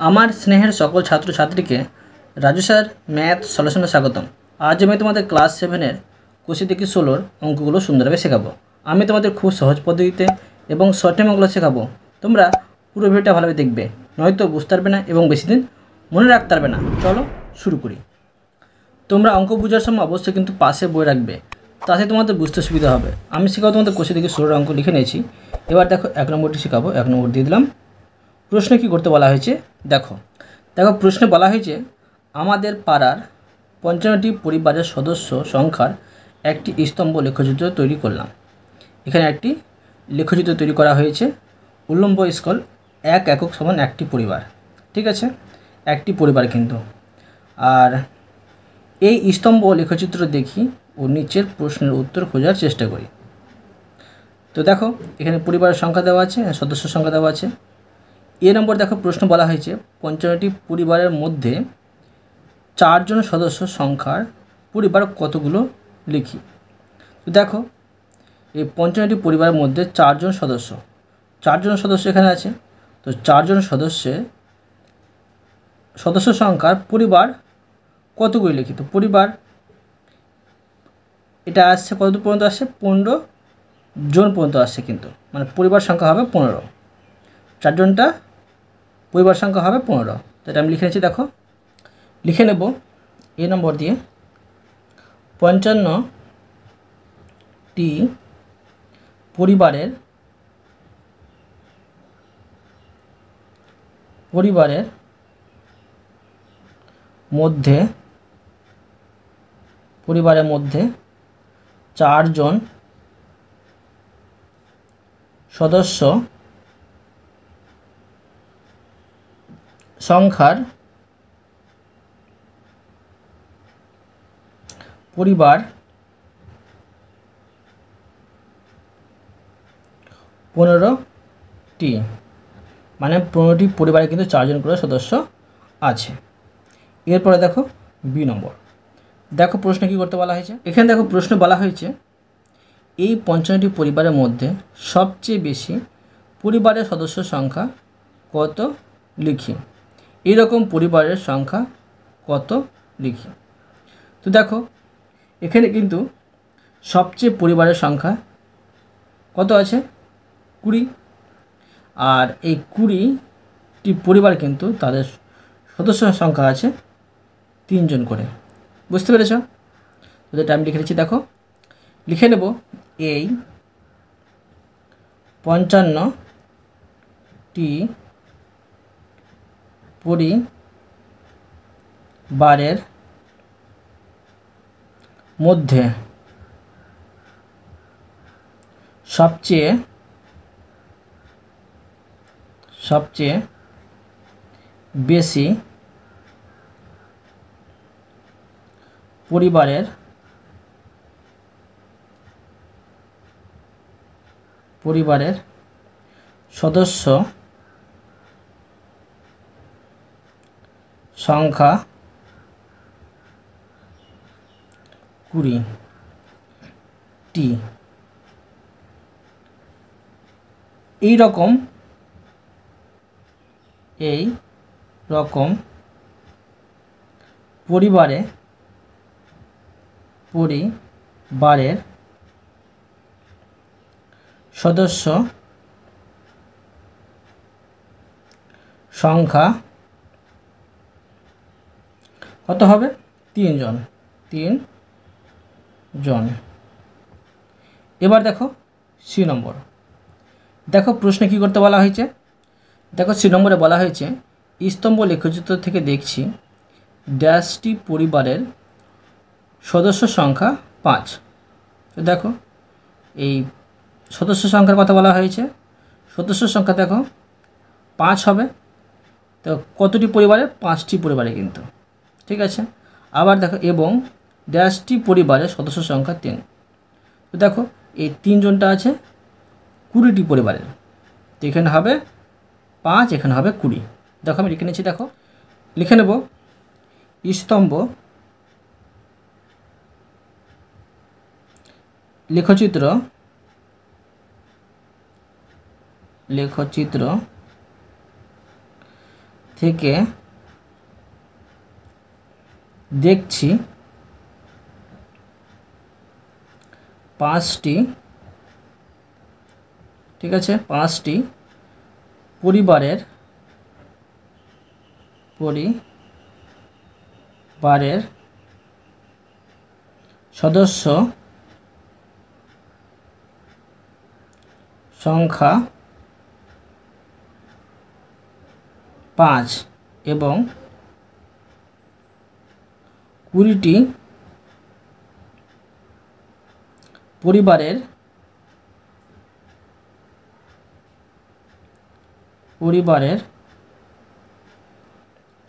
আমার স্নেহের সকল ছাত্রছাত্রীকে রাজু স্যার ম্যাথ সলিউশনে স্বাগতম। আজ আমি তোমাদের ক্লাস 7-এর কোষে থেকে 16-র অঙ্কগুলো সুন্দরভাবে শেখাবো। আমি তোমাদের খুব সহজ পদ্ধতিতে এবং শর্ট টাইম অঙ্কগুলো শেখাবো। তোমরা পুরো ভিডিওটা ভালোভাবে দেখবে, নয়তো বুঝতে পারবে না এবং বেশি দিন মনে রাখতে পারবে না। চলো শুরু করি। তোমরা অঙ্ক বোঝার সময় অবশ্যই কিন্তু পাশে বই রাখবে, তাতে তোমাদের বুঝতে সুবিধা হবে। আমি শেখাবো তোমাদের কোষে থেকে 16-র অঙ্ক লিখে নিয়েছি। এবার দেখো 1 নম্বরটি শেখাবো। 1 নম্বর দিয়ে দিলাম। প্রশ্নে কি করতে বলা হয়েছে দেখো। প্রশ্নে বলা হয়েছে আমাদের পাড়ার 55টি পরিবারের সদস্য সংখ্যার একটি স্তম্ভ লেখচিত্র তৈরি করলাম। এখানে একটি লেখচিত্র তৈরি করা হয়েছে। উল্লম্ব স্কেল 1 একক সমান একটি পরিবার। ঠিক আছে, একটি পরিবার কিন্তু। আর এই স্তম্ভ লেখচিত্র দেখি ও নিচের প্রশ্নের উত্তর খোঁজার চেষ্টা করি। তো দেখো এখানে পরিবারের সংখ্যা দেওয়া আছে, সদস্য সংখ্যা দেওয়া আছে। এ নম্বর দেখো প্রশ্ন বলা হয়েছে 55টি পরিবারের মধ্যে 4 জন সদস্য সংখ্যার পরিবার কতগুলো লিখি। তো দেখো এই 55টি পরিবারের মধ্যে 4 জন সদস্য, 4 জন সদস্য এখানে আছে। তো 4 জন সদস্য সংখ্যার পরিবার কতগুলি লিখি। তো পরিবার এটা আসছে কত পর্যন্ত আসছে, 15 জন পর্যন্ত আসছে কিন্তু, মানে পরিবার সংখ্যা হবে 15। 4 জনটা পরিবার সংখ্যা হবে 15। তো এটা আমি লিখে নিচ্ছি। দেখো লিখে নেব এ নম্বর দিয়ে 55টি পরিবারের মধ্যে 4 জন সদস্য সংখ্যার পরিবার 15টি, মানে 15টি পরিবারে কিন্তু 4 জন করে সদস্য আছে। এরপরে দেখো বি নম্বর। দেখো প্রশ্ন কি করতে বলা হয়েছে। এখানে দেখো প্রশ্ন বলা হয়েছে এই 55টি পরিবারের মধ্যে সবচেয়ে বেশি পরিবারের সদস্য সংখ্যা কত লিখি। এইরকম পরিবারের সংখ্যা কত লিখি। তো দেখো এখানে কিন্তু সবচেয়ে পরিবারের সংখ্যা কত আছে, 20। আর এই 20টি পরিবার কিন্তু তাদের সদস্য সংখ্যা আছে 3 জন করে। বুঝতে পেরেছ? তো যেটা আমি লিখে নিচ্ছি, দেখো লিখে নেব এই 55টি পরিবারের মধ্যে সবচেয়ে বেশি পরিবারের সদস্য সংখ্যা 20টি। এই রকম পরিবারের সদস্য সংখ্যা কত হবে, 3 জন। এবার দেখো সি নম্বর। দেখো প্রশ্নে কি করতে বলা হয়েছে। দেখো সি নম্বরে বলা হয়েছে স্তম্ভ লেখচিত্র থেকে দেখছি ড্যাশটি পরিবারের সদস্য সংখ্যা 5। তো দেখো এই সদস্য সংখ্যার কথা বলা হয়েছে। সদস্য সংখ্যা দেখো 5 হবে। তো কতটি পরিবারে, 5টি পরিবারে কিন্তু। ঠিক আছে, আবার দেখো এবং ড্যাশটি পরিবারের সদস্য সংখ্যা 3। তো দেখো এই 3 জনটা আছে 20টি পরিবারের। তো এখানে হবে 5, এখানে হবে 20। দেখো আমি লিখে নিচ্ছি। দেখো লিখে নেব স্তম্ভ লেখচিত্র থেকে দেখছি 5টি, ঠিক আছে, 5টি পরিবারের সদস্য সংখ্যা 5 এবং 20টি পরিবারের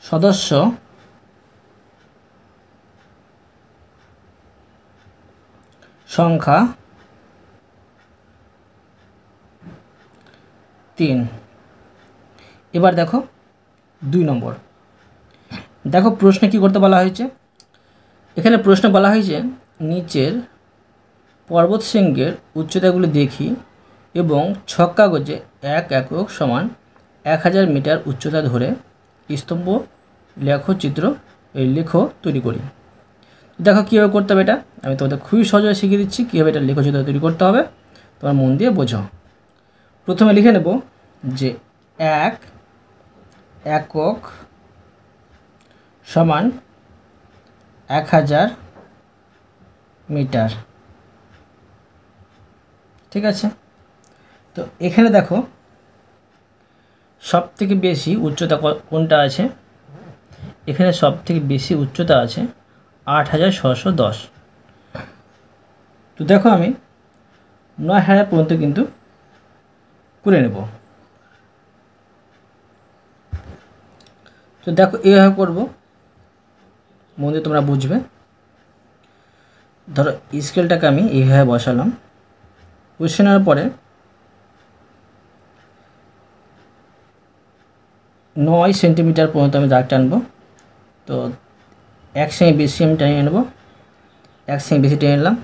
সদস্য সংখ্যা 3। এবার দেখো 2 নম্বর। দেখো প্রশ্নে কি করতে বলা হয়েছে। এখানে প্রশ্ন বলা হয়েছে নিচের পর্বত শৃঙ্গের উচ্চতাগুলি দেখি এবং ছক কাগজে 1 একক সমান 1000 মিটার উচ্চতা ধরে স্তম্ভ লেখো তৈরি করি। দেখো কীভাবে করতে হবে এটা আমি তোমাদের খুবই সহজে শিখিয়ে দিচ্ছি কীভাবে এটা লেখচিত্র তৈরি করতে হবে, তোমার মন দিয়ে বোঝো। প্রথমে লিখে নেব যে 1 একক সমান 1000 মিটার, ঠিক আছে। তো এখানে দেখো সব থেকে বেশি উচ্চতা কোনটা আছে, এখানে সব থেকে বেশি উচ্চতা আছে 8610। তো দেখো আমি 9000 পর্যন্ত কিন্তু করে নেব। তো দেখো এইভাবে করব, মন দিয়ে তোমরা বুঝবে। ধরো স্কেলটাকে আমি এইভাবে বসালাম, বসানোর পরে 9 সেন্টিমিটার পর্যন্ত আমি দাগ টানবো। তো 1 সেমি বেশি আমি টেনে নেব, 1 সেমি বেশি টেনে নিলাম,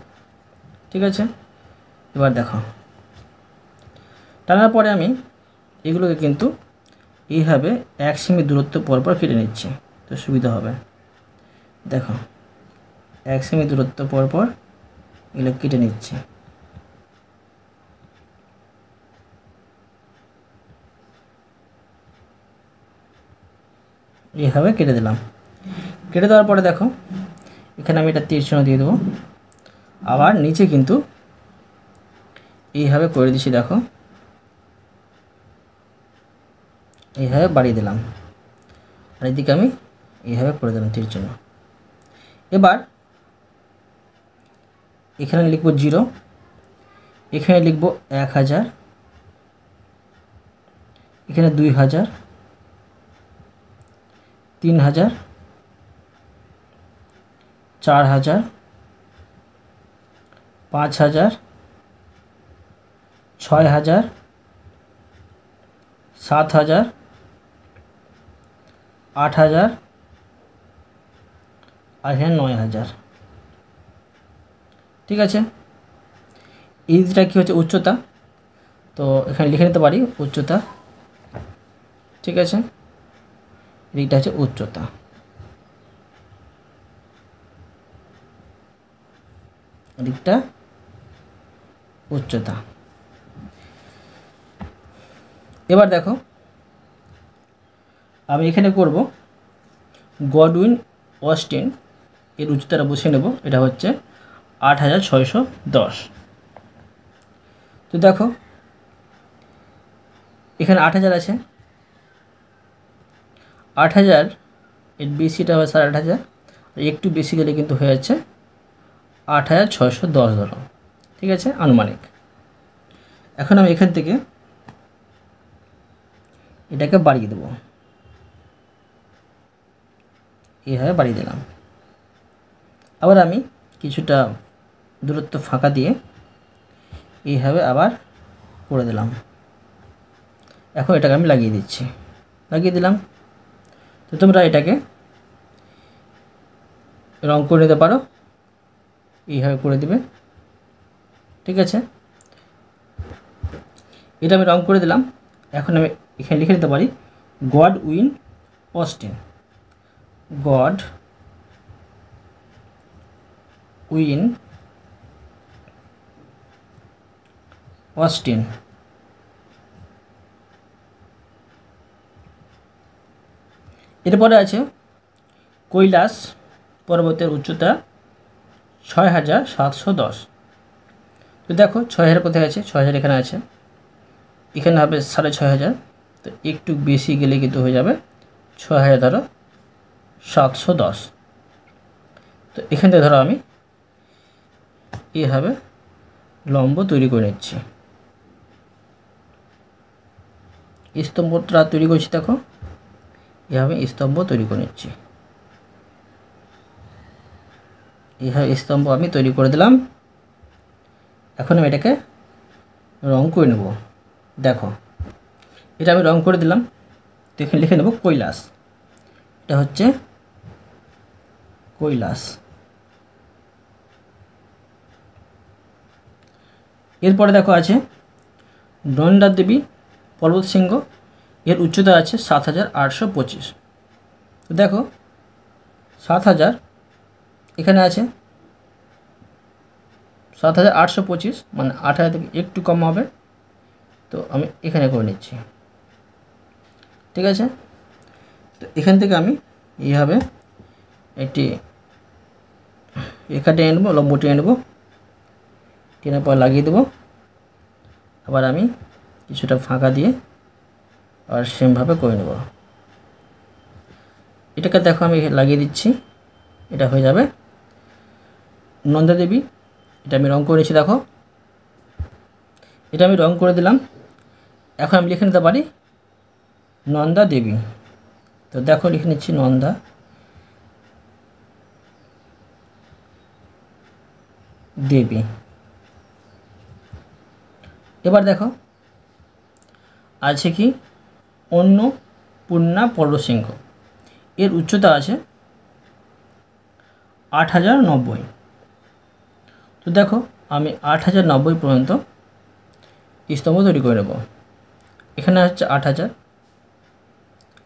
ঠিক আছে। এবার দেখো টানার পরে আমি এগুলোকে কিন্তু এইভাবে 1 সেমি দূরত্ব পরপর কেটে নিচ্ছি, তো সুবিধা হবে। দেখো 1 সেমি দূরত্ব পরপর এগুলো কেটে নিচ্ছি। এইভাবে কেটে দিলাম। কেটে দেওয়ার পরে দেখো এখানে আমি এটা তীর চিহ্ন দিয়ে দেবো। আবার নিচে কিন্তু এইভাবে করে দিচ্ছি, দেখো এইভাবে বাড়িয়ে দিলাম, আর এদিকে আমি এইভাবে করে দিলাম তীর চিহ্ন। এবার এখানে লিখব 0, এখানে লিখব 1000, এখানে 2000, 3000, 4000, 5000, 6000, 7000, 8000 আর এখানে 9000, ঠিক আছে। এইটা কি হচ্ছে উচ্চতা, তো এখানে লিখে নিতে পারি উচ্চতা, ঠিক আছে। এইটা হচ্ছে উচ্চতা। দিকটা উচ্চতা। এবার দেখো আমি এখানে করব গডউইন অস্টিন এর উচ্চতাটা বসিয়ে নেব, এটা হচ্ছে 8610। তো দেখো এখানে 8000 আছে, 8000 এর বেশিটা হবে 8500, একটু বেশি গেলে কিন্তু হয়ে যাচ্ছে 8610 ধরো, ঠিক আছে, আনুমানিক। এখন আমি এখান থেকে এটাকে বাড়িয়ে দেব, এইভাবে বাড়িয়ে দিলাম। আবার আমি কিছুটা দূরত্ব ফাঁকা দিয়ে এইভাবে আবার করে দিলাম। এখন এটাকে আমি লাগিয়ে দিচ্ছি, লাগিয়ে দিলাম। তো তোমরা এটাকে রং করে নিতে পারো, এইভাবে করে দিবে, ঠিক আছে। এটা আমি রং করে দিলাম। এখন আমি এখানে লিখে দিতে পারি Godwin Austen. Godwin Austen. এরপরে আছে কৈলাস পর্বতের উচ্চতা ৬,৭১০। তো দেখো ৬,০০০ কোথায় আছে, ৬,০০০ এখানে আছে, এখানে হবে ৬,৫০০। তো একটু বেশি গেলে কিন্তু হয়ে যাবে ৬,০০০ ধরো ৭১০। তো এখান থেকে ধরো আমি এইভাবে লম্ব তৈরি করে নিচ্ছি। স্তম্ভটা তৈরি করছি, দেখো এইভাবে স্তম্ভ তৈরি করে নিচ্ছি। এইভাবে স্তম্ভ আমি তৈরি করে দিলাম। এখন আমি এটাকে রং করে নেব। দেখো এটা আমি রং করে দিলাম। তো এখানে লিখে নেব কৈলাস। এটা হচ্ছে কৈলাস। এরপরে দেখো আছে নন্দা দেবী পর্বত শৃঙ্গ। এর উচ্চতা আছে ৭,৮২৫। তো দেখো ৭,০০০ এখানে আছে, ৭,৮২৫ মানে ৮,০০০ থেকে একটু কম হবে। তো আমি এখানে করে নিচ্ছি, ঠিক আছে। তো এখান থেকে আমি এইভাবে একটি রেখা টেনে নেবো, লম্ব টেনে নেবো, টেনে পর লাগিয়ে দেবো। আবার আমি কিছুটা ফাঁকা দিয়ে আর সেমভাবে করে নেব। এটাকে দেখো আমি লাগিয়ে দিচ্ছি, এটা হয়ে যাবে নন্দা দেবী। এটা আমি রং করে নিচ্ছি, দেখো এটা আমি রং করে দিলাম। এখন আমি লিখে নিতে পারি নন্দা দেবী। তো দেখো লিখে নিচ্ছি নন্দা দেবী। এবার দেখো আছে কি অন্নপূর্ণা পর্বতশৃঙ্গ। এর উচ্চতা আছে ৮,০৯০। তো দেখো আমি ৮,০৯০ পর্যন্ত স্তম্ভ তৈরি করে নেব। এখানে হচ্ছে ৮,০০০,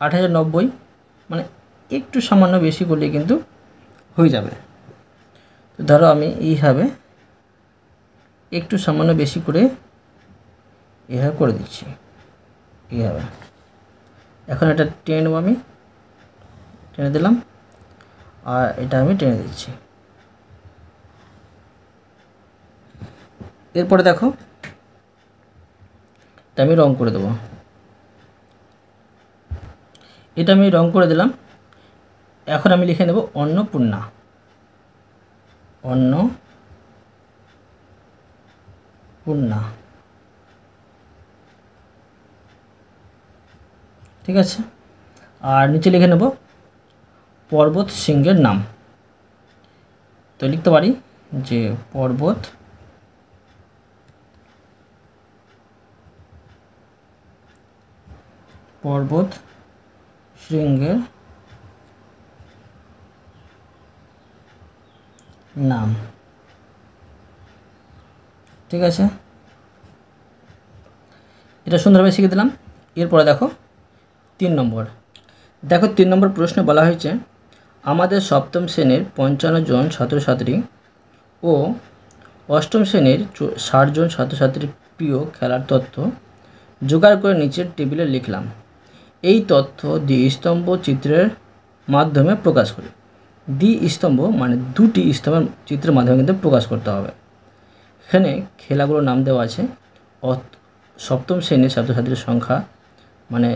৮,০৯০ মানে একটু সামান্য বেশি করলে কিন্তু হয়ে যাবে। তো ধরো আমি এইভাবে একটু সামান্য বেশি করে এইভাবে করে দিচ্ছি, এইভাবে। এখন এটা টেনে নেব, আমি টেনে দিলাম আর এটা আমি টেনে দিচ্ছি। এরপরে দেখো এটা আমি রং করে দেবো। এটা আমি রং করে দিলাম। এখন আমি লিখে নেব অন্নপূর্ণা। অন্নপূর্ণা, ঠিক আছে। আর নিচে লিখে নেব পর্বত শৃঙ্গের নাম। তো লিখতে পারি যে পর্বত শৃঙ্গের নাম, ঠিক আছে। এটা সুন্দরভাবে শিখে দিলাম। এরপরে দেখো ৩ নম্বর। দেখো ৩ নম্বর প্রশ্নে বলা হয়েছে আমাদের সপ্তম শ্রেণীর ৫৫ জন ছাত্রছাত্রী ও অষ্টম শ্রেণীর ৬০ জন ছাত্রছাত্রীর প্রিয় খেলার তথ্য জোগাড় করে নিচের টেবিলে লিখলাম। এই তথ্য দ্বিস্তম্ভ চিত্রের মাধ্যমে প্রকাশ করি। দ্বিস্তম্ভ মানে দুটি স্তম্ভের চিত্রের মাধ্যমে কিন্তু প্রকাশ করতে হবে। এখানে খেলাগুলোর নাম দেওয়া আছে, সপ্তম শ্রেণীর ছাত্রছাত্রীর সংখ্যা মানে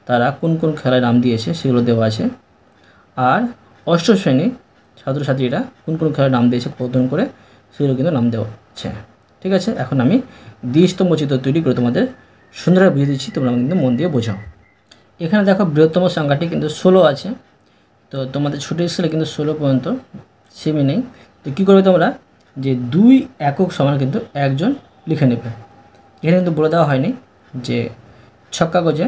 তারা কোন কোন খেলায় নাম দিয়েছে সেগুলো দেওয়া আছে, আর অষ্টম শ্রেণীর ছাত্রছাত্রীরা কোন কোন খেলার নাম দিয়েছে প্রদান করে সেগুলো কিন্তু নাম দেওয়া আছে, ঠিক আছে। এখন আমি দ্বিস্তম্ভ চিত্র তৈরি করে তোমাদের সুন্দরভাবে বুঝিয়ে দিচ্ছি, তোমরা কিন্তু মন দিয়ে বোঝাও। এখানে দেখো বৃহত্তম সংখ্যাটি কিন্তু ১৬ আছে। তো তোমাদের ছোটো স্কেলে কিন্তু ১৬ পর্যন্ত সেমি নেই। তো কী করবে তোমরা, যে ২ একক সমান কিন্তু একজন লিখে নেবে। এখানে কিন্তু বলে দেওয়া হয়নি যে ছক কাগজে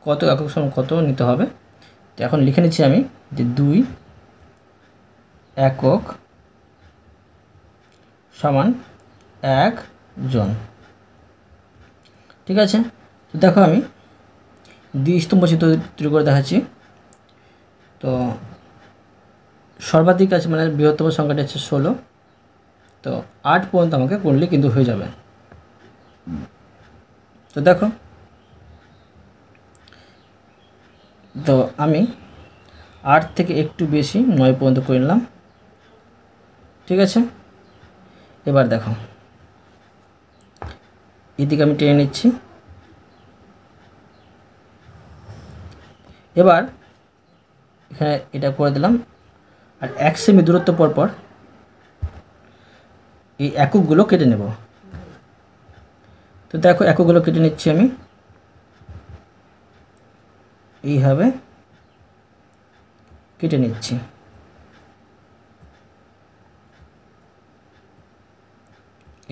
কত একক সমান কত নিতে হবে। তো এখন লিখে নিচ্ছি আমি যে ২ একক সমান একজন, ঠিক আছে। তো দেখো আমি দ্বিস্তম্ভ চিত্র তৈরি করে দেখাচ্ছি। তো সর্বাধিক আছে মানে বৃহত্তম সংখ্যাটি হচ্ছে 16। তো 8 পর্যন্ত আমাকে করলে কিন্তু হয়ে যাবে। তো দেখো, তো আমি 8 থেকে একটু বেশি 9 পর্যন্ত করে নিলাম। ঠিক আছে, এবার দেখো এদিকে আমি টেনে নিচ্ছি। এবার এখানে এটা করে দিলাম, আর 1 সেমি দূরত্ব পর পর এই এককগুলো কেটে নেব। তো দেখো এককগুলো কেটে নিচ্ছি আমি এইভাবে কেটে নিচ্ছি।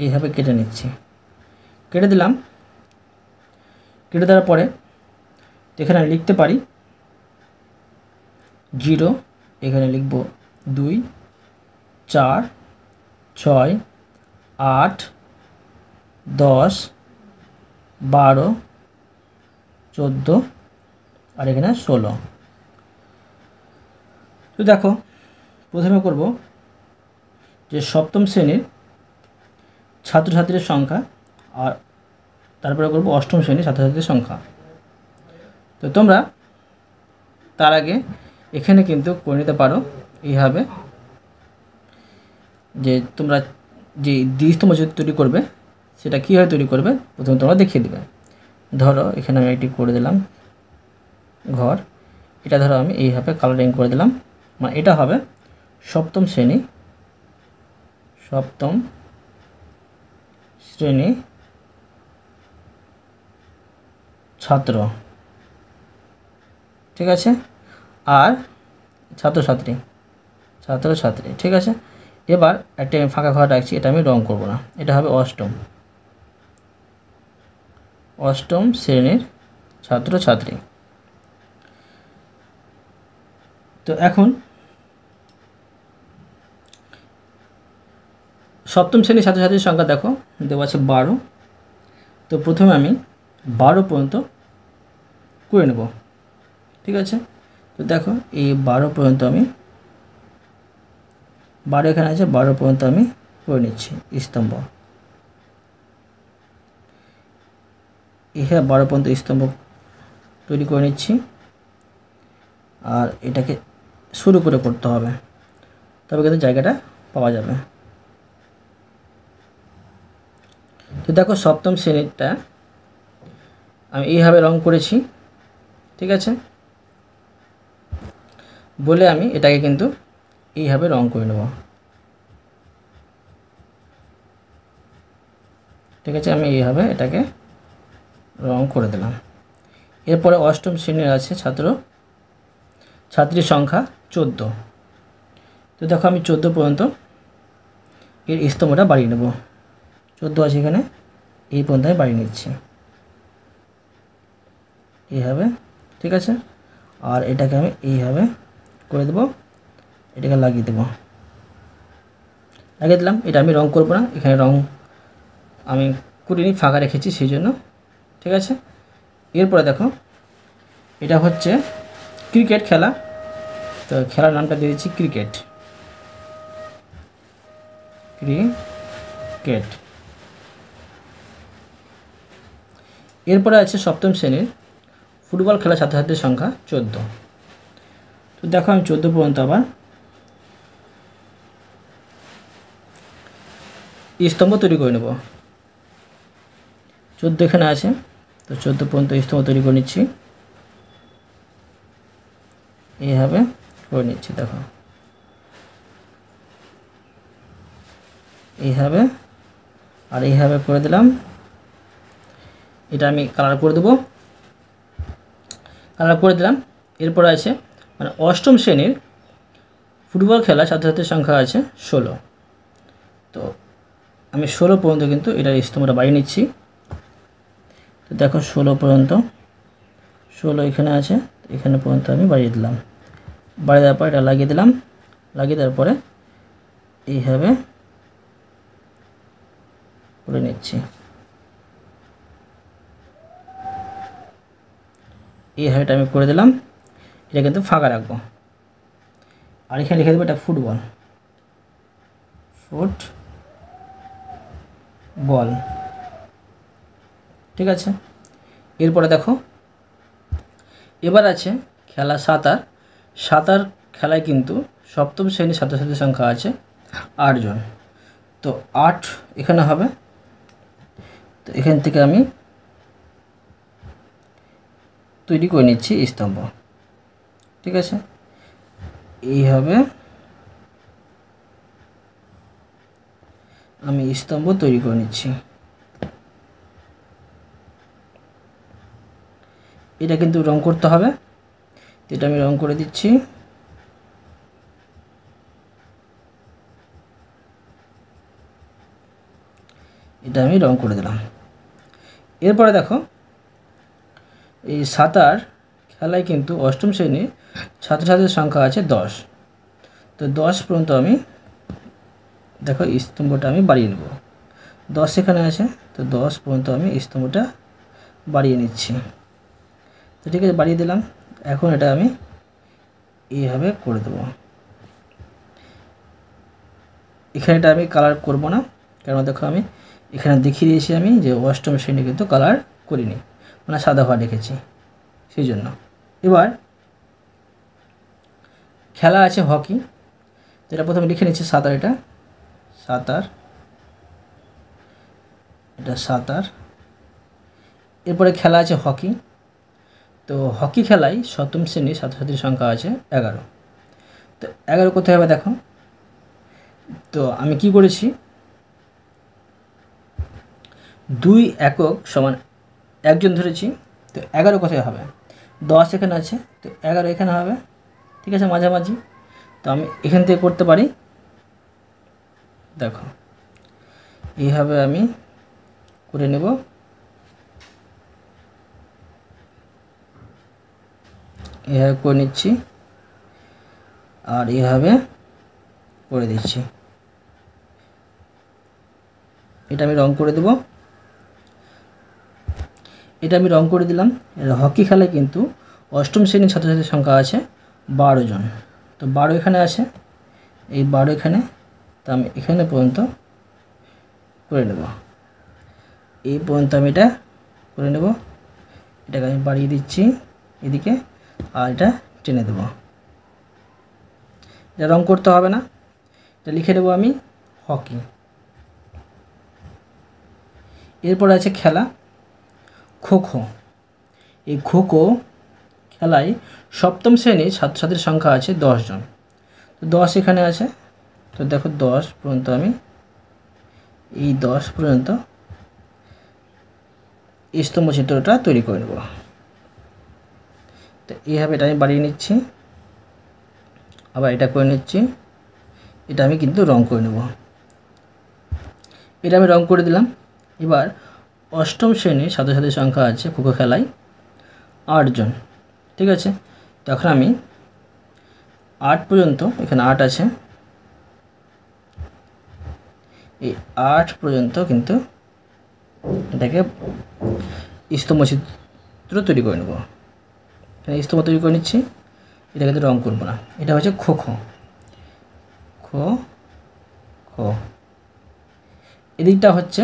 এইভাবে কেটে নিচ্ছি, কেটে দিলাম। কেটে দেওয়ার পরে এখানে লিখতে পারি 0, এখানে লিখব 2, 4, 6, 8, 10, 12, 14 আর এখানে 16। তো দেখো প্রথমে করব যে সপ্তম শ্রেণীর ছাত্রছাত্রীর সংখ্যা, আর তারপরে করব অষ্টম শ্রেণীর ছাত্রছাত্রীর সংখ্যা। তো তোমরা তার আগে এখানে কিন্তু করে নিতে পারো এইভাবে, যে তোমরা যে দ্বিস্তম্ভ যদি তৈরি করবে সেটা কীভাবে তৈরি করবে প্রথমে তোমরা দেখিয়ে দেবে। ধরো এখানে আমি এটি করে দিলাম ঘর, এটা ধরো আমি এইভাবে কালারিং করে দিলাম, মানে এটা হবে সপ্তম শ্রেণী ছাত্র, ঠিক আছে, আর ছাত্রছাত্রী। ঠিক আছে, এবার একটা আমি ফাঁকা ঘর রাখছি, এটা আমি রং করব না, এটা হবে অষ্টম শ্রেণীর ছাত্রছাত্রী। তো এখন সপ্তম শ্রেণীর ছাত্রছাত্রীর সংখ্যা দেখো দেওয়া আছে 12। তো প্রথমে আমি 12 পর্যন্ত করে নেব। ঠিক আছে, তো দেখো এই 12 পর্যন্ত আমি 12 এখানে আছে, 12 পর্যন্ত আমি করে নিচ্ছি স্তম্ভ। এখানে 12 পর্যন্ত স্তম্ভ তৈরি করে নিচ্ছি, আর এটাকে শুরু করে করতে হবে, তবে কিন্তু জায়গাটা পাওয়া যাবে। তো দেখো সপ্তম শ্রেণীটা আমি এইভাবে রং করেছি। ঠিক আছে, বলে আমি এটাকে কিন্তু এইভাবে রং করে নেব। ঠিক আছে, আমি এইভাবে এটাকে রং করে দিলাম। এরপরে অষ্টম শ্রেণীর আছে ছাত্রীর সংখ্যা 14। তো দেখো আমি 14 পর্যন্ত এর স্তম্ভটা বাড়িয়ে নেব। 14 আছে এখানে, এই পর্যন্ত আমি বাড়িয়ে নিচ্ছি এইভাবে। ঠিক আছে, আর এটাকে আমি এইভাবে করে দেব, এটাকে লাগিয়ে দিলাম। এটা আমি রং করব না, এখানে রং আমি করিনি, ফাঁকা রেখেছি সেই জন্য। ঠিক আছে, এরপরে দেখো এটা হচ্ছে ক্রিকেট খেলা। তো খেলার নামটা দিয়ে দিচ্ছি ক্রিকেট। এরপরে আছে সপ্তম শ্রেণীর ফুটবল খেলা ছাত্রছাত্রীর সংখ্যা 14। তো দেখো আমি 14 পর্যন্ত আবার স্তম্ভ তৈরি করে নেব। 14 এখানে আছে, তো 14 পর্যন্ত স্তম্ভ তৈরি করে নিচ্ছি, এইভাবে করে নিচ্ছি। দেখো এইভাবে, আর এইভাবে করে দিলাম। এটা আমি কালার করে দিলাম। এরপরে আছে মানে অষ্টম শ্রেণীর ফুটবল খেলা ছাত্রছাত্রীর সংখ্যা আছে 16। তো আমি 16 পর্যন্ত কিন্তু এটার স্তম্ভটা বাড়িয়ে নিচ্ছি। তো দেখো 16 পর্যন্ত, 16 এখানে আছে, এখানে পর্যন্ত আমি বাড়িয়ে দিলাম। বাড়িয়ে দেওয়ার পর এটা লাগিয়ে দিলাম। লাগিয়ে দেওয়ার পরে এইভাবে করে নিচ্ছি। এইভাবে এটা আমি করে দিলাম, এটা কিন্তু ফাঁকা রাখবো। আর এখানে লিখে দেবো এটা ফুটবল, ফুটবল। ঠিক আছে, এরপরে দেখো এবার আছে খেলা সাঁতার। সাঁতার খেলায় কিন্তু সপ্তম শ্রেণীর ছাত্রছাত্রীর সংখ্যা আছে 8 জন। তো 8 এখানে হবে। তো এখান থেকে আমি তৈরি করে নিচ্ছি স্তম্ভ। ঠিক আছে, এইভাবে আমি স্তম্ভ তৈরি করে নিচ্ছি। এটা কিন্তু রং করতে হবে, এটা আমি রং করে দিচ্ছি। এটা আমি রং করে দিলাম। এরপরে দেখো এই সাঁতার খেলায় কিন্তু অষ্টম শ্রেণীর ছাত্রছাত্রীর সংখ্যা আছে 10। তো 10 পর্যন্ত আমি দেখো স্তম্ভটা আমি বাড়িয়ে নেব। 10 এখানে আছে, তো 10 পর্যন্ত আমি স্তম্ভটা বাড়িয়ে নিচ্ছি। তো ঠিক আছে, বাড়িয়ে দিলাম। এখন এটা আমি এইভাবে করে দেবো। এখানে এটা আমি কালার করব না, কারণ দেখো আমি এখানে দেখিয়ে দিয়েছি আমি যে অষ্টম শ্রেণী কিন্তু কালার করিনি, মানে সাদা ঘর রেখেছি সেই জন্য। এবার খেলা আছে হকি। তো এটা প্রথমে লিখে নিচ্ছি সাঁতার, এটা সাঁতার, এটা সাঁতার। এরপরে খেলা আছে হকি। তো হকি খেলায় সপ্তম শ্রেণীর ছাত্রছাত্রীর সংখ্যা আছে 11। তো 11 কোথায় হবে দেখো। তো আমি কি করেছি, 2 একক সমান 1 জন ধরেছি। তো 11 কোথায় হবে, 10 এখানে আছে, তো 11 এখানে হবে। ঠিক আছে, মাঝামাঝি। তো আমি এখান থেকে করতে পারি, দেখো এইভাবে আমি করে নেব। এইভাবে করে নিচ্ছি আর এইভাবে করে দিচ্ছি। এটা আমি রং করে দেব। এটা আমি রং করে দিলাম। হকি খেলায় কিন্তু অষ্টম শ্রেণীর ছাত্রছাত্রীর সংখ্যা আছে 12 জন। তো 12 এখানে আছে, এই 12 এখানে। তো আমি এখানে পর্যন্ত করে নেব, এই পর্যন্ত আমি এটা করে নেব। এটাকে আমি বাড়িয়ে দিচ্ছি এদিকে, আর এটা টেনে দেব। এটা রং করতে হবে না, এটা লিখে দেবো আমি হকি। এরপর আছে খেলা খোখো। এই খোখো খেলায় সপ্তম শ্রেণীর ছাত্রছাত্রীর সংখ্যা আছে 10 জন। তো 10 এখানে আছে, তো দেখো 10 পর্যন্ত আমি এই 10 পর্যন্ত স্তম্ভ চিত্রটা তৈরি করে নেব। তো এইভাবে এটা আমি বাড়িয়ে নিচ্ছি, আবার এটা করে নিচ্ছি। এটা আমি কিন্তু রং করে নেব। এটা আমি রং করে দিলাম। এবার অষ্টম শ্রেণীর ছাত্রছাত্রীর সংখ্যা আছে খোখো খেলায় 8 জন। ঠিক আছে, তো এখন আমি 8 পর্যন্ত, এখানে 8 আছে, এই 8 পর্যন্ত কিন্তু এটাকে স্তম্ভ চিত্র তৈরি করে নেব। এখানে স্তম্ভ তৈরি করে নিচ্ছি, এটা কিন্তু রং করবো না। এটা হচ্ছে খোখো, খো খো। এদিকটা হচ্ছে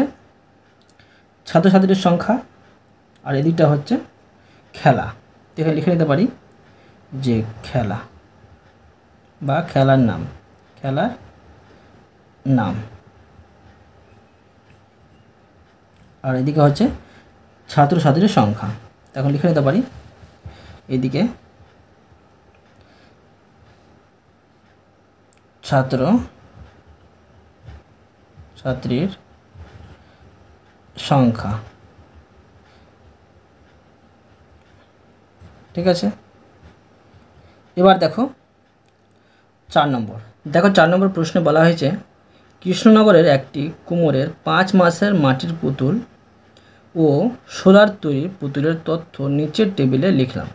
ছাত্রছাত্রীর সংখ্যা, আর এদিকটা হচ্ছে খেলা। এখানে লিখে নিতে পারি যে খেলা বা খেলার নাম, খেলার নাম। আর এদিকে হচ্ছে ছাত্রছাত্রীর সংখ্যা। এখন লিখে নিতে পারি এদিকে ছাত্র ছাত্রীর সংখ্যা। ঠিক আছে, এবার দেখো 4 নম্বর। দেখো 4 নম্বর প্রশ্নে বলা হয়েছে কৃষ্ণনগরের একটি কুমোরের 5 মাসের মাটির পুতুল ও সোলার তৈরি পুতুলের তথ্য নিচের টেবিলে লিখলাম।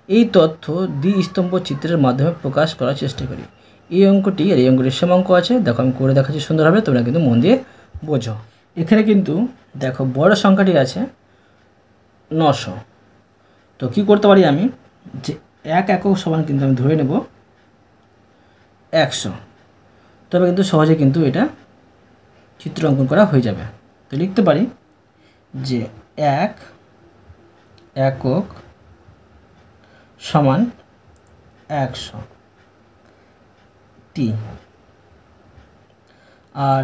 এই তথ্য দ্বিস্তম্ভ চিত্রের মাধ্যমে প্রকাশ করার চেষ্টা করি। এই অঙ্কটি আর এই অঙ্কটির সেম অঙ্ক আছে, দেখো আমি করে দেখাচ্ছি সুন্দরভাবে, তোমরা কিন্তু মন দিয়ে বোঝো। এখানে কিন্তু দেখো বড় সংখ্যাটি আছে 900। তো কী করতে পারি আমি, যে 1 একক সমান কিন্তু আমি ধরে নেব 100। তবে কিন্তু সহজে কিন্তু এটা চিত্র অঙ্কন করা হয়ে যাবে। তো লিখতে পারি যে 1 একক সমান 100 টি। আর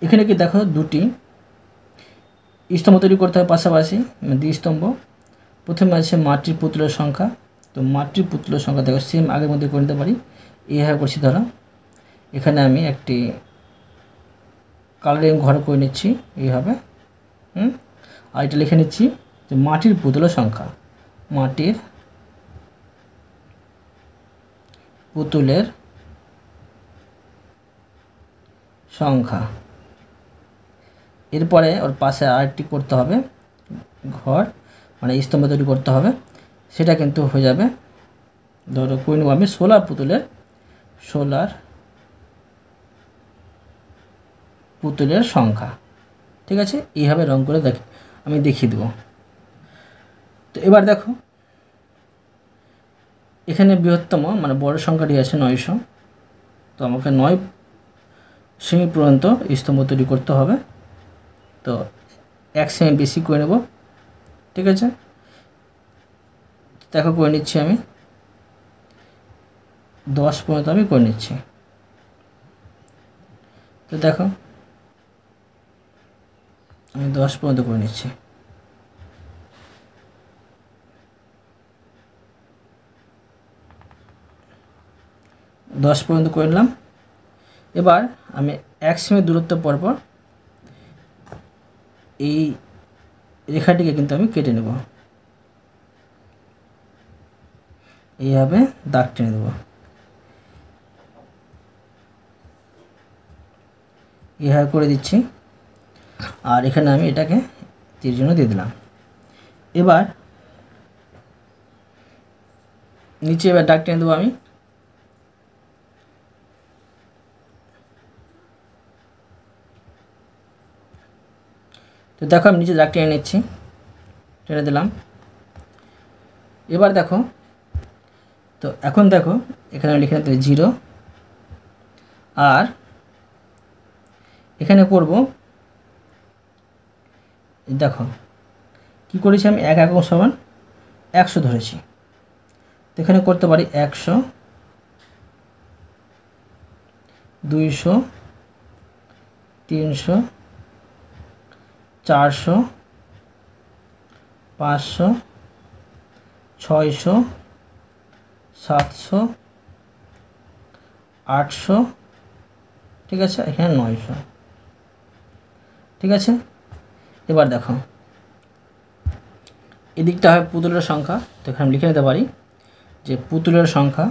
এখানে কি দেখো দুটি স্তম্ভ তৈরি করতে হবে পাশাপাশি, দ্বিস্তম্ভ। প্রথমে আছে মাটির পুতুলের সংখ্যা। তো মাটির পুতুলের সংখ্যা দেখো সেম আগের মধ্যে করে নিতে পারি। এইভাবে করছি, ধরো এখানে আমি একটি কালারিং ঘর করে নিচ্ছি এইভাবে। আর এটা লিখে নিচ্ছি যে মাটির পুতুলের সংখ্যা, মাটির পুতুলের সংখ্যা। এরপরে ওর পাশে আরেকটি করতে হবে ঘর, মানে স্তম্ভ তৈরি করতে হবে। সেটা কিন্তু হয়ে যাবে, ধরো করে নেব আমি সোলার পুতুলের সংখ্যা। ঠিক আছে, এইভাবে রং করে আমি দেখিয়ে দেবো। তো এবার দেখো এখানে বৃহত্তম মানে বড় সংখ্যাটি আছে 900। তো আমাকে 9 সেমি পর্যন্ত স্তম্ভ তৈরি করতে হবে। তো 1 সেমি বেশি করে নেব। ঠিক আছে, দেখো করে নিচ্ছি আমি 10 পর্যন্ত আমি করে নিচ্ছি। তো দেখো আমি 10 পর্যন্ত করে নিচ্ছি। দশ পর্যন্ত করে নিলাম। এবার আমি 1 সেমি দূরত্ব পরপর এই রেখাটিকে কিন্তু আমি কেটে নেব, এইভাবে দাগ টেনে দেবো। এইভাবে করে দিচ্ছি। আর এখানে আমি এটাকে তীর জন্য দিয়ে দিলাম। এবার নিচে এবার দাগ টেনে দেবো আমি। তো দেখো আমি নিচে দাগ টেনে নিচ্ছি, টেনে দিলাম। এবার দেখো, তো এখন দেখো এখানে লিখে নিতে 0। আর এখানে করব, দেখো কি করেছি আমি 1 একক সমান 100 ধরেছি। তো এখানে করতে পারি 100, 200, 300, 400, 500, 600, 700, 800। ঠিক আছে, এখানে 900। ঠিক আছে, এবার দেখো এদিকটা হয় পুতুলের সংখ্যা। তো এখানে আমি লিখে নিতে পারি যে পুতুলের সংখ্যা,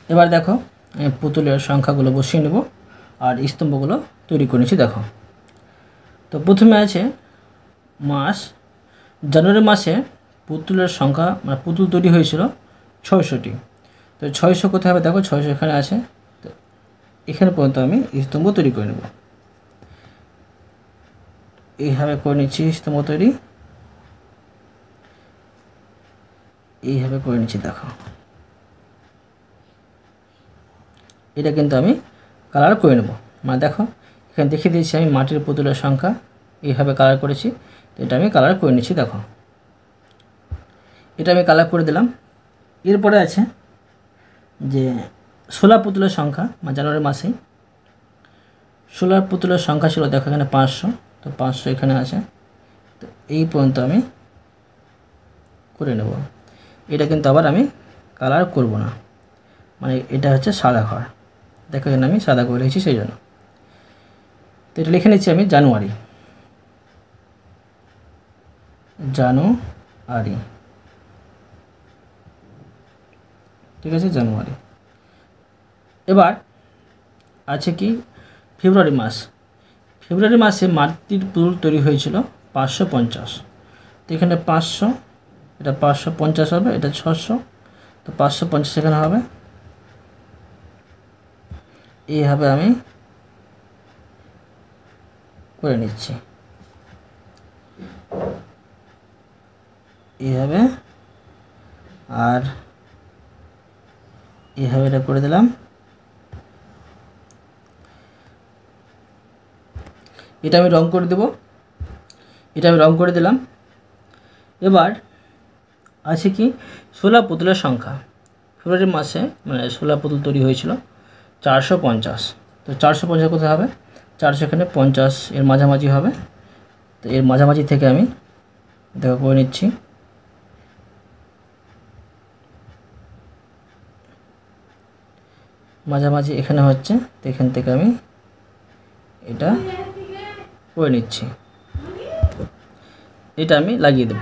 এবার দেখো আমি পুতুলের সংখ্যাগুলো বসিয়ে নেব আর স্তম্ভগুলো তৈরি করে নিচ্ছি। দেখো তো প্রথমে আছে মাস, জানুয়ারি মাসে পুতুলের সংখ্যা মানে পুতুল তৈরি হয়েছিল 600টি। তো 600 কোথায় হবে, দেখো 600 এখানে আছে। তো এখানে পর্যন্ত আমি স্তম্ভ তৈরি করে নেব। এইভাবে করে নিচ্ছি স্তম্ভ তৈরি, এইভাবে করে নিচ্ছি। দেখো এটা কিন্তু আমি কালার করে নেব। মানে দেখো এখানে দেখিয়ে দিয়েছি আমি মাটির পুতুলের সংখ্যা, এইভাবে কালার করেছি। তো এটা আমি কালার করে নিচ্ছি। দেখো এটা আমি কালার করে দিলাম। এরপরে আছে যে 16 পুতুলের সংখ্যা, মানে জানুয়ারি মাসেই 16 পুতুলের সংখ্যা ছিল। দেখো এখানে 500, তো 500 এখানে আছে। তো এই পর্যন্ত আমি করে নেব। এটা কিন্তু আবার আমি কালার করব না, মানে এটা হচ্ছে সাদা ঘর। দেখো এখানে আমি সাদা করে রেখেছি সেই জন্য। তো এটা লিখে নিচ্ছি আমি জানুয়ারি। ঠিক আছে, জানুয়ারি। এবার আছে কি ফেব্রুয়ারি মাস। ফেব্রুয়ারি মাসে মাটির পুতুল তৈরি হয়েছিল 550। তো এখানে 500, এটা 550 হবে, এটা 600। তো 550 এখানে হবে। এইভাবে আমি করে নিচ্ছি এইভাবে, আর এইভাবে এটা করে দিলাম। এটা আমি রং করে দেব, এটা আমি রং করে দিলাম। এবার আছে কি শোলা পুতুলের সংখ্যা। ফেব্রুয়ারি মাসে মানে শোলা পুতুল তৈরি হয়েছিল 450। তো 450 কোথায় হবে, 400 এখানে 50 এর মাঝামাঝি হবে। তো এর মাঝামাঝি থেকে আমি দেখো করে নিচ্ছি। মাঝামাঝি এখানে হচ্ছে, তো এখান থেকে আমি এটা করে নিচ্ছি। এটা আমি লাগিয়ে দেব।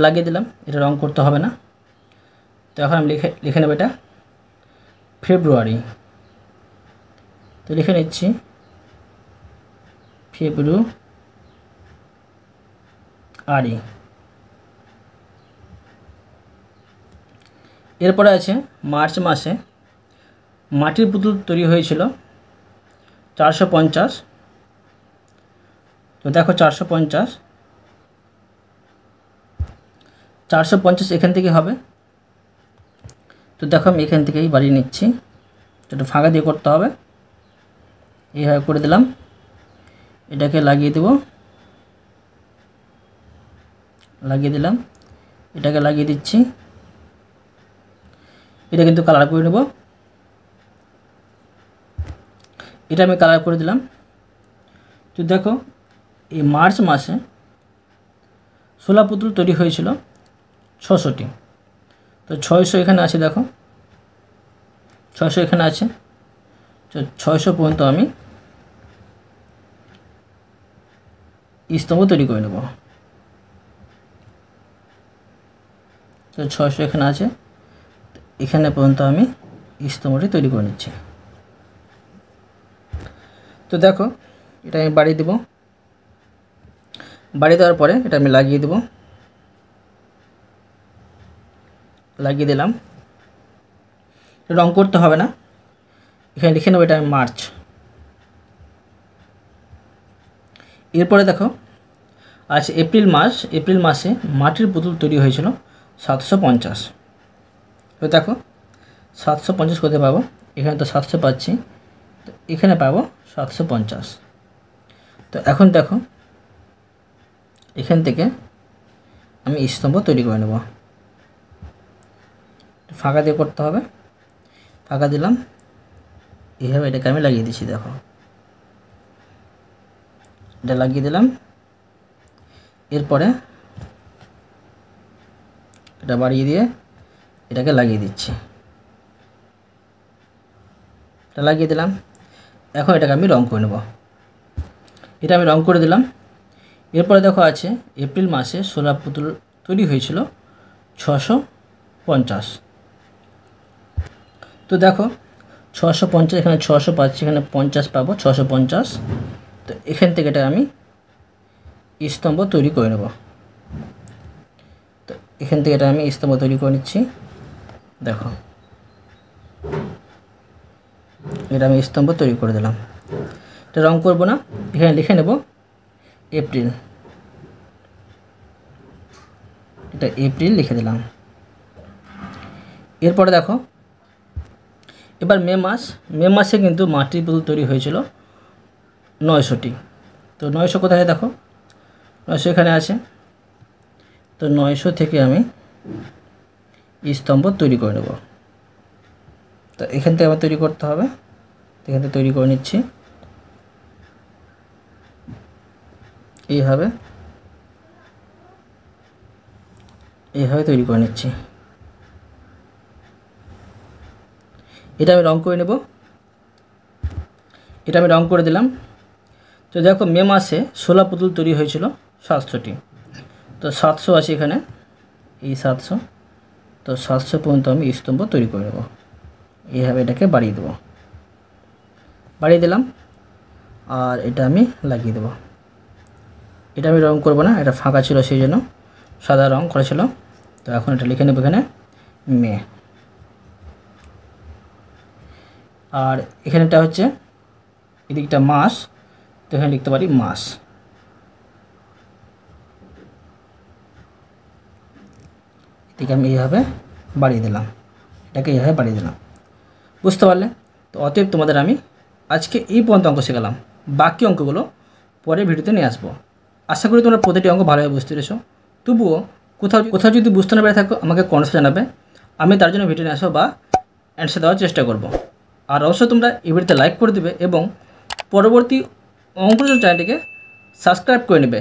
লাগিয়ে দিলাম, এটা রং করতে হবে না। তো এখন আমি লিখে নেব এটা ফেব্রুয়ারি। তো লিখে নিচ্ছি ফেব্রুয়ারি। এরপরে আছে মার্চ মাসে মাটির পুতুল তৈরি হয়েছিল 450। তো দেখো 450 এখান থেকে হবে। তো দেখো আমি এখান থেকেই বাড়িয়ে নিচ্ছি, এটা ফাঁকা দিয়ে করতে হবে। এইভাবে করে দিলাম, এটাকে লাগিয়ে দেব, লাগিয়ে দিলাম, এটাকে লাগিয়ে দিচ্ছি। এটা কিন্তু কালার করে নেব, এটা আমি কালার করে দিলাম। তো দেখো এই মার্চ মাসে শোলা পুতুল তৈরি হয়েছিল 600টি। তো 600 এখানে আছে, দেখো 600 এখানে আছে। তো 600 পর্যন্ত আমি স্তম্ভ তৈরি করে নেব। তো 600 এখানে আছে, এখানে পর্যন্ত আমি স্তম্ভটি তৈরি করে নিচ্ছি। তো দেখো এটা আমি বাড়িয়ে দেব, বাড়িয়ে দেওয়ার পরে এটা আমি লাগিয়ে দেব, লাগিয়ে দিলাম। রং করতে হবে না, এখানে লিখে নেব এটা আমি মার্চ। এরপরে দেখো আজ এপ্রিল মাস, এপ্রিল মাসে মাটির পুতুল তৈরি হয়েছিল 750। তো দেখো 750 কোথায় পাবো, এখানে তো 700 পাচ্ছি, তো এখানে পাবো 750। তো এখন দেখো এখান থেকে আমি স্তম্ভ তৈরি করে নেব। ফাঁকা দিয়ে করতে হবে, ফাঁকা দিলাম, এইভাবে এটাকে আমি লাগিয়ে দিচ্ছি। দেখো এটা লাগিয়ে দিলাম। এরপরে এটা বাড়িয়ে দিয়ে এটাকে লাগিয়ে দিচ্ছি, এটা লাগিয়ে দিলাম। এখন এটাকে আমি রং করে নেব, এটা আমি রং করে দিলাম। এরপরে দেখো আছে এপ্রিল মাসে শোলা পুতুল তৈরি হয়েছিল 650। তো দেখো 650, এখানে 600 পাচ্ছি, এখানে 50 পাবো, 650। তো এখান থেকে এটা আমি স্তম্ভ তৈরি করে নেব। তো এখান থেকে এটা আমি স্তম্ভ তৈরি করে নিচ্ছি। দেখো এটা আমি স্তম্ভ তৈরি করে দিলাম। এটা রং করব না, এখানে লিখে নেব এপ্রিল, এটা এপ্রিল লিখে দিলাম। এরপরে দেখো এবার মে মাস, মে মাসে কিন্তু মাটির পুতুল তৈরি হয়েছিল 900টি। তো 900 কোথায়, দেখো 900 এখানে আছে। তো 900 থেকে আমি স্তম্ভ তৈরি করে নেব। তো এখান থেকে আবার তৈরি করতে হবে, এখান থেকে তৈরি করে নিচ্ছি এইভাবে, এইভাবে তৈরি করে নিচ্ছি। এটা আমি রং করে নেব, এটা আমি রং করে দিলাম। তো দেখো মে মাসে শোলা পুতুল তৈরি হয়েছিল 700টি। তো 700 আছে এখানে, এই 700। তো 700 পর্যন্ত আমি স্তম্ভ তৈরি করে নেব। এইভাবে এটাকে বাড়িয়ে দেবো, বাড়িয়ে দিলাম। আর এটা আমি লাগিয়ে দেবো। এটা আমি রং করব না, এটা ফাঁকা ছিল সেই জন্য সাদা রং করেছিল। তো এখন এটা লিখে নেব এখানে মে। আর এখানেটা হচ্ছে এদিকটা মাস, তো এখানে লিখতে পারি মাস। এদিকে আমি এইভাবে বাড়িয়ে দিলাম, এটাকে এইভাবে বাড়িয়ে দিলাম। বুঝতে পারলে? তো অতএব তোমাদের আমি আজকে এই পর্যন্ত অঙ্ক শেখালাম, বাকি অঙ্কগুলো পরের ভিডিওতে নিয়ে আসবো। আশা করি তোমরা প্রতিটি অঙ্ক ভালোভাবে বুঝতে পেরেছো। তবুও কোথাও যদি বুঝতে না পেরে থাকো আমাকে কমেন্টসে জানাবে, আমি তার জন্য ভিডিও নিয়ে আসবো বা অ্যান্সার দেওয়ার চেষ্টা করব। আর অবশ্যই তোমরা এই ভিডিওতে লাইক করে দেবে এবং পরবর্তী অঙ্ক চ্যানেলটিকে সাবস্ক্রাইব করে নেবে।